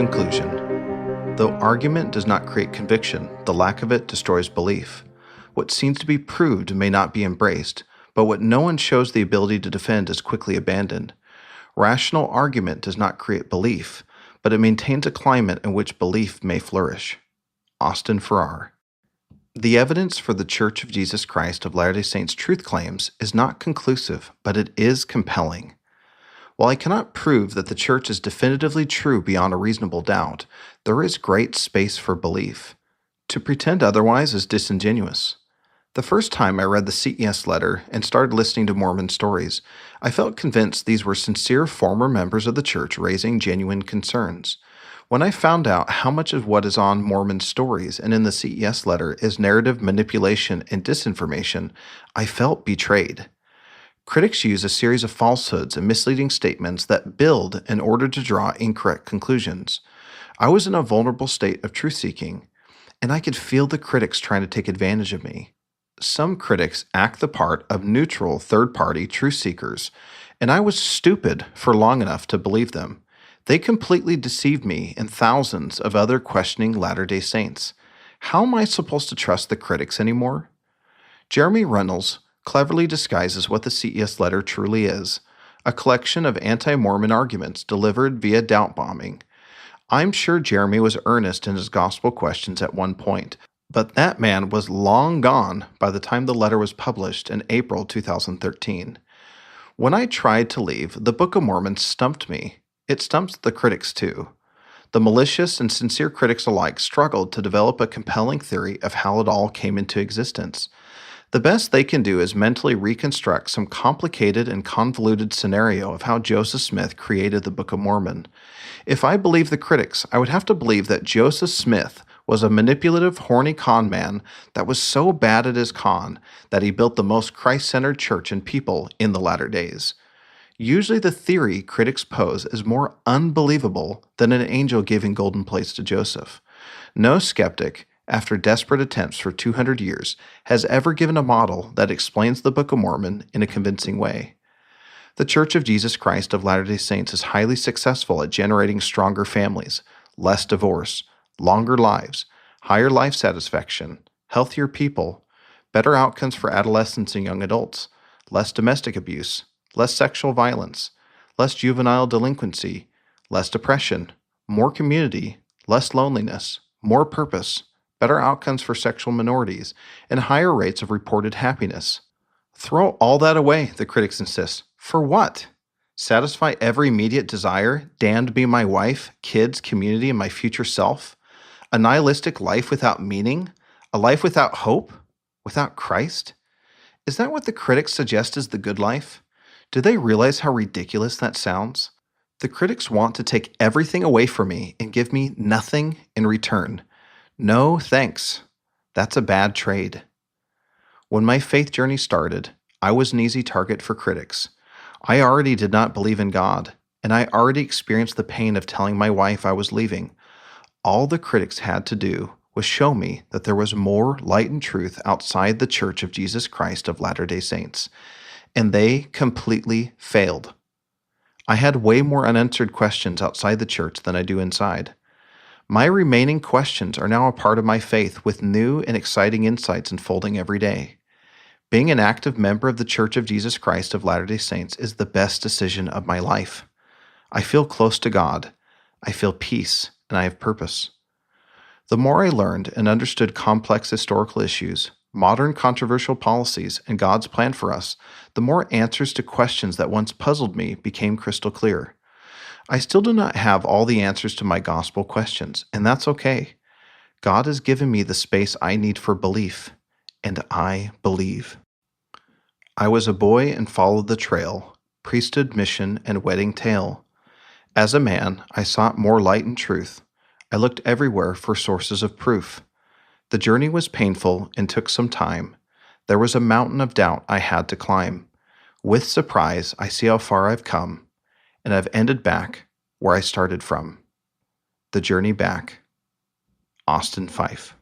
Conclusion. Though argument does not create conviction, the lack of it destroys belief. What seems to be proved may not be embraced, but what no one shows the ability to defend is quickly abandoned. Rational argument does not create belief, but it maintains a climate in which belief may flourish. Austin Farrar. The evidence for the Church of Jesus Christ of Latter-day Saints' truth claims is not conclusive, but it is compelling. While I cannot prove that the Church is definitively true beyond a reasonable doubt, there is great space for belief. To pretend otherwise is disingenuous. The first time I read the CES letter and started listening to Mormon stories, I felt convinced these were sincere former members of the Church raising genuine concerns. When I found out how much of what is on Mormon stories and in the CES letter is narrative manipulation and disinformation, I felt betrayed. Critics use a series of falsehoods and misleading statements that build in order to draw incorrect conclusions. I was in a vulnerable state of truth-seeking, and I could feel the critics trying to take advantage of me. Some critics act the part of neutral third-party truth seekers, and I was stupid for long enough to believe them. They completely deceived me and thousands of other questioning Latter-day Saints. How am I supposed to trust the critics anymore? Jeremy Reynolds cleverly disguises what the CES letter truly is, a collection of anti-Mormon arguments delivered via doubt bombing. I'm sure Jeremy was earnest in his gospel questions at one point, but that man was long gone by the time the letter was published in April 2013. When I tried to leave, the Book of Mormon stumped me. It stumps the critics too. The malicious and sincere critics alike struggled to develop a compelling theory of how it all came into existence. The best they can do is mentally reconstruct some complicated and convoluted scenario of how Joseph Smith created the Book of Mormon. If I believe the critics, I would have to believe that Joseph Smith was a manipulative, horny con man that was so bad at his con that he built the most Christ-centered church and people in the latter days. Usually the theory critics pose is more unbelievable than an angel giving golden plates to Joseph. No skeptic, after desperate attempts for 200 years, has ever given a model that explains the Book of Mormon in a convincing way. The Church of Jesus Christ of Latter-day Saints is highly successful at generating stronger families, less divorce, longer lives, higher life satisfaction, healthier people, better outcomes for adolescents and young adults, less domestic abuse, less sexual violence, less juvenile delinquency, less depression, more community, less loneliness, more purpose, better outcomes for sexual minorities, and higher rates of reported happiness. Throw all that away, the critics insist. For what? Satisfy every immediate desire, damned be my wife, kids, community, and my future self? A nihilistic life without meaning? A life without hope? Without Christ? Is that what the critics suggest is the good life? Do they realize how ridiculous that sounds? The critics want to take everything away from me and give me nothing in return. No thanks. That's a bad trade. When my faith journey started, I was an easy target for critics. I already did not believe in God, and I already experienced the pain of telling my wife I was leaving. All the critics had to do was show me that there was more light and truth outside the Church of Jesus Christ of Latter-day Saints, and they completely failed. I had way more unanswered questions outside the church than I do inside. My remaining questions are now a part of my faith with new and exciting insights unfolding every day. Being an active member of the Church of Jesus Christ of Latter-day Saints is the best decision of my life. I feel close to God, I feel peace, and I have purpose. The more I learned and understood complex historical issues, modern controversial policies, and God's plan for us, the more answers to questions that once puzzled me became crystal clear. I still do not have all the answers to my gospel questions, and that's okay. God has given me the space I need for belief, and I believe. I was a boy and followed the trail, priesthood, mission, and wedding tale. As a man, I sought more light and truth. I looked everywhere for sources of proof. The journey was painful and took some time. There was a mountain of doubt I had to climb. With surprise, I see how far I've come, and I've ended back where I started from. The journey back. Austin Fife.